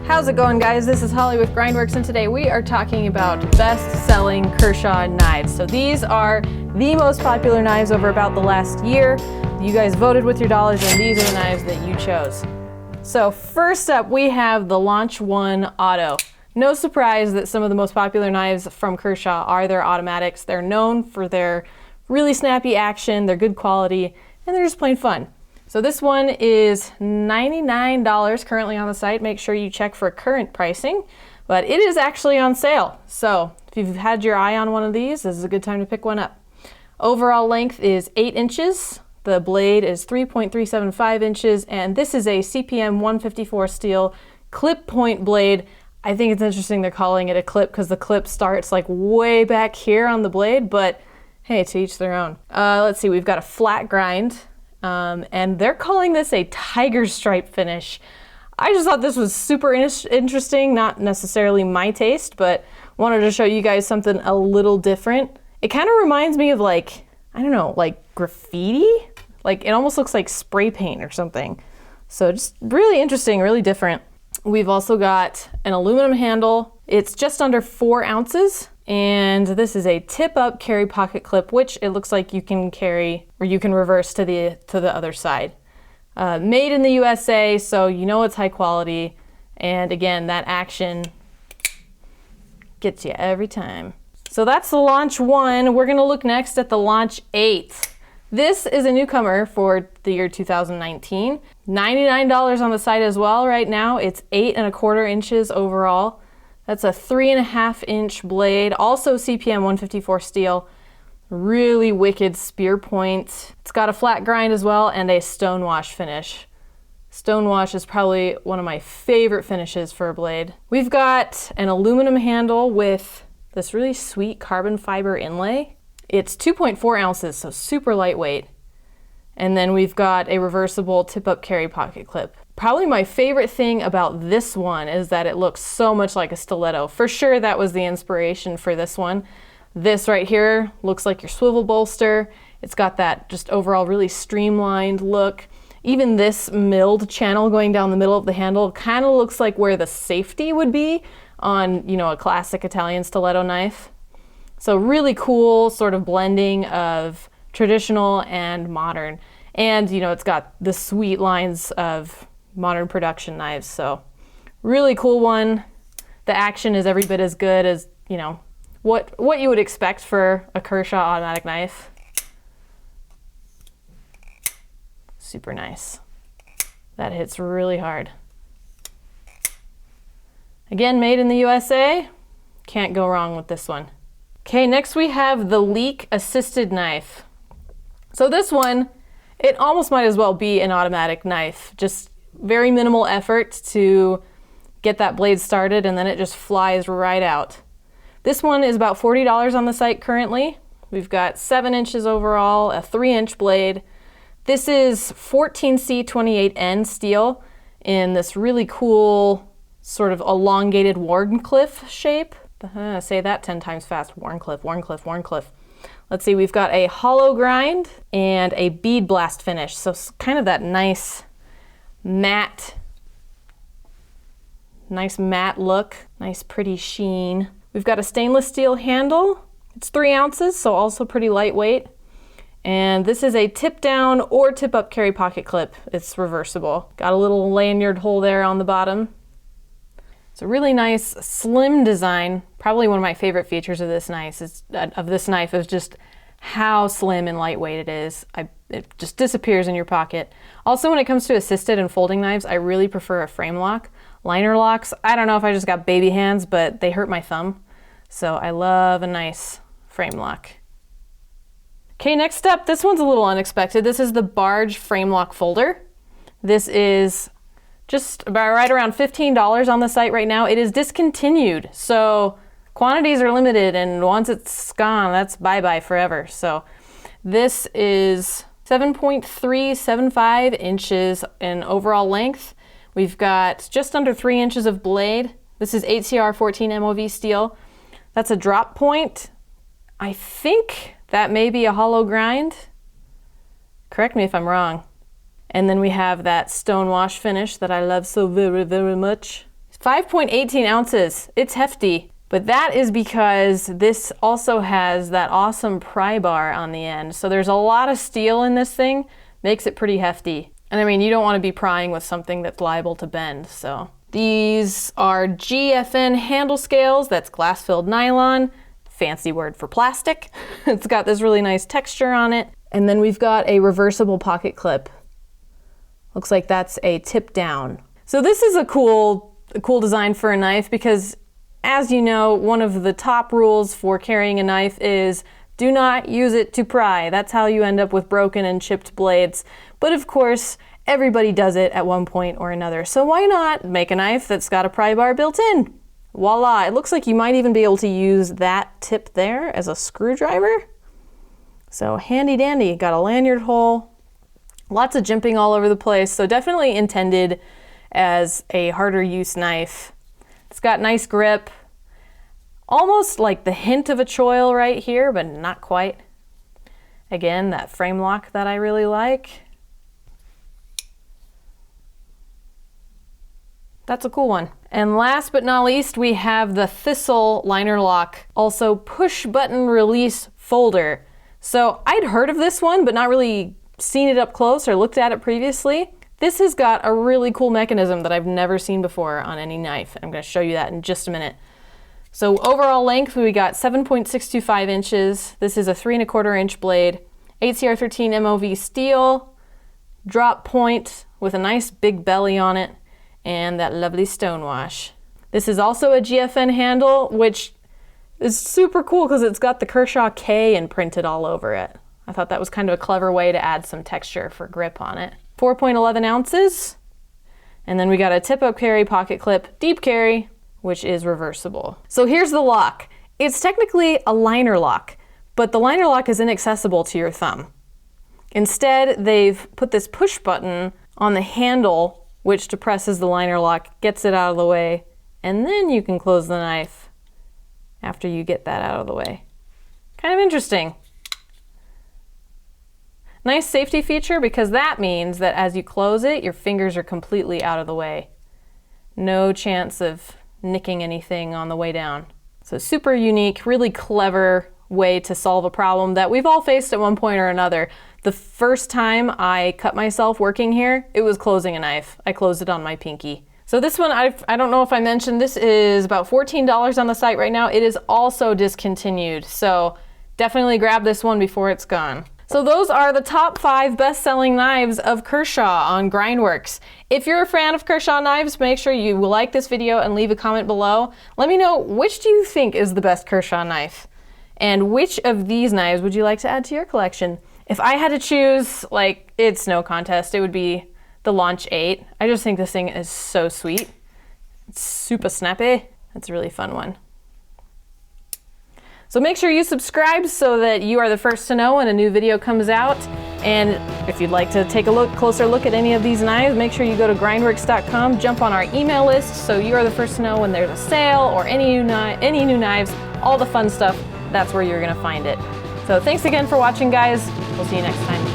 How's it going, guys? This is Holly with Grindworx, and today we are talking about best-selling Kershaw knives. So these are the most popular knives over about the last year. You guys voted with your dollars, and these are the knives that you chose. So first up, we have the Launch 1 Auto. No surprise that some of the most popular knives from Kershaw are their automatics. They're known for their really snappy action, they're good quality, and they're just plain fun. So this one is $99 currently on the site. Make sure you check for current pricing, but it is actually on sale. So if you've had your eye on one of these, this is a good time to pick one up. Overall length is 8 inches. The blade is 3.375 inches, and this is a CPM 154 steel clip point blade. I think it's interesting they're calling it a clip because the clip starts like way back here on the blade, but hey, to each their own. Let's see, we've got a flat grind. And they're calling this a tiger stripe finish. I just thought this was super interesting, not necessarily my taste, but wanted to show you guys something a little different. It kind of reminds me of like, I don't know, like graffiti? Like it almost looks like spray paint or something. So just really interesting, really different. We've also got an aluminum handle. It's just under 4 ounces. And this is a tip-up carry pocket clip, which it looks like you can carry or you can reverse to the other side. Made in the USA, so you know it's high quality. And again, that action gets you every time. So that's the Launch 1. We're gonna look next at the Launch 8. This is a newcomer for the year 2019. $99 on the site as well right now. It's 8¼ inches overall. That's a 3.5 inch blade, also CPM 154 steel. Really wicked spear point. It's got a flat grind as well and a stonewash finish. Stonewash is probably one of my favorite finishes for a blade. We've got an aluminum handle with this really sweet carbon fiber inlay. It's 2.4 ounces, so super lightweight. And then we've got a reversible tip-up carry pocket clip. Probably my favorite thing about this one is that it looks so much like a stiletto. For sure, that was the inspiration for this one. This right here looks like your swivel bolster. It's got that just overall really streamlined look. Even this milled channel going down the middle of the handle kind of looks like where the safety would be on, you know, a classic Italian stiletto knife. So really cool sort of blending of traditional and modern. And, you know, it's got the sweet lines of modern production knives, so really cool one. The action is every bit as good as, you know, what you would expect for a Kershaw automatic knife. Super nice. That hits really hard. Again, made in the USA. Can't go wrong with this one. Okay, next we have the Leek assisted knife. So this one, it almost might as well be an automatic knife. Just very minimal effort to get that blade started, and then it just flies right out. This one is about $40 on the site currently. We've got 7 inches overall, a 3-inch blade. This is 14C28N steel in this really cool sort of elongated Wharncliffe shape. Say that 10 times fast. Wharncliffe, Wharncliffe, Wharncliffe. Let's see, we've got a hollow grind and a bead blast finish. So kind of that nice matte look, nice pretty sheen. We've got a stainless steel handle. It's 3 ounces, so also pretty lightweight. And this is a tip down or tip up carry pocket clip. It's reversible. Got a little lanyard hole there on the bottom. It's a really nice slim design. Probably one of my favorite features of this knife is just how slim and lightweight it is. It just disappears in your pocket. Also, when it comes to assisted and folding knives, I really prefer a frame lock. Liner locks, I don't know if I just got baby hands, but they hurt my thumb. So I love a nice frame lock. Okay, next up, this one's a little unexpected. This is the Barge frame lock folder. This is just about right around $15 on the site right now. It is discontinued, so quantities are limited, and once it's gone, that's bye-bye forever. So this is 7.375 inches in overall length. We've got just under 3 inches of blade. This is 8CR14 MOV steel. That's a drop point. I think that may be a hollow grind. Correct me if I'm wrong. And then we have that stone wash finish that I love so very, very much. 5.18 ounces. It's hefty. But that is because this also has that awesome pry bar on the end. So there's a lot of steel in this thing, makes it pretty hefty. And I mean, you don't want to be prying with something that's liable to bend, so. These are GFN handle scales, that's glass-filled nylon, fancy word for plastic. It's got this really nice texture on it. And then we've got a reversible pocket clip. Looks like that's a tip down. So this is a cool design for a knife because, as you know, one of the top rules for carrying a knife is do not use it to pry. That's how you end up with broken and chipped blades. But of course, everybody does it at one point or another. So why not make a knife that's got a pry bar built in? Voila, it looks like you might even be able to use that tip there as a screwdriver. So handy dandy, got a lanyard hole, lots of jimping all over the place. So definitely intended as a harder use knife. It's got nice grip, almost like the hint of a choil right here, but not quite. Again, that frame lock that I really like. That's a cool one. And last but not least, we have the Thistle liner lock, also push button release folder. So I'd heard of this one, but not really seen it up close or looked at it previously. This has got a really cool mechanism that I've never seen before on any knife. I'm gonna show you that in just a minute. So overall length, we got 7.625 inches. This is a 3¼ inch blade, ACR13 MOV steel, drop point with a nice big belly on it, and that lovely stonewash. This is also a GFN handle, which is super cool because it's got the Kershaw K imprinted all over it. I thought that was kind of a clever way to add some texture for grip on it. 4.11 ounces. And then we got a tip-up carry pocket clip, deep carry, which is reversible. So here's the lock. It's technically a liner lock, but the liner lock is inaccessible to your thumb. Instead, they've put this push button on the handle which depresses the liner lock, gets it out of the way, and then you can close the knife after you get that out of the way. Kind of interesting. Nice safety feature because that means that as you close it, your fingers are completely out of the way. No chance of nicking anything on the way down. So super unique, really clever way to solve a problem that we've all faced at one point or another. The first time I cut myself working here, it was closing a knife. I closed it on my pinky. So this one, I don't know if I mentioned, this is about $14 on the site right now. It is also discontinued, so definitely grab this one before it's gone. So those are the top 5 best-selling knives of Kershaw on Grindworx. If you're a fan of Kershaw knives, make sure you like this video and leave a comment below. Let me know, which do you think is the best Kershaw knife? And which of these knives would you like to add to your collection? If I had to choose, like, it's no contest, it would be the Launch 8. I just think this thing is so sweet. It's super snappy. It's a really fun one. So make sure you subscribe so that you are the first to know when a new video comes out. And if you'd like to take a closer look at any of these knives, make sure you go to grindworx.com, jump on our email list so you are the first to know when there's a sale or any new knives, all the fun stuff. That's where you're gonna find it. So thanks again for watching, guys. We'll see you next time.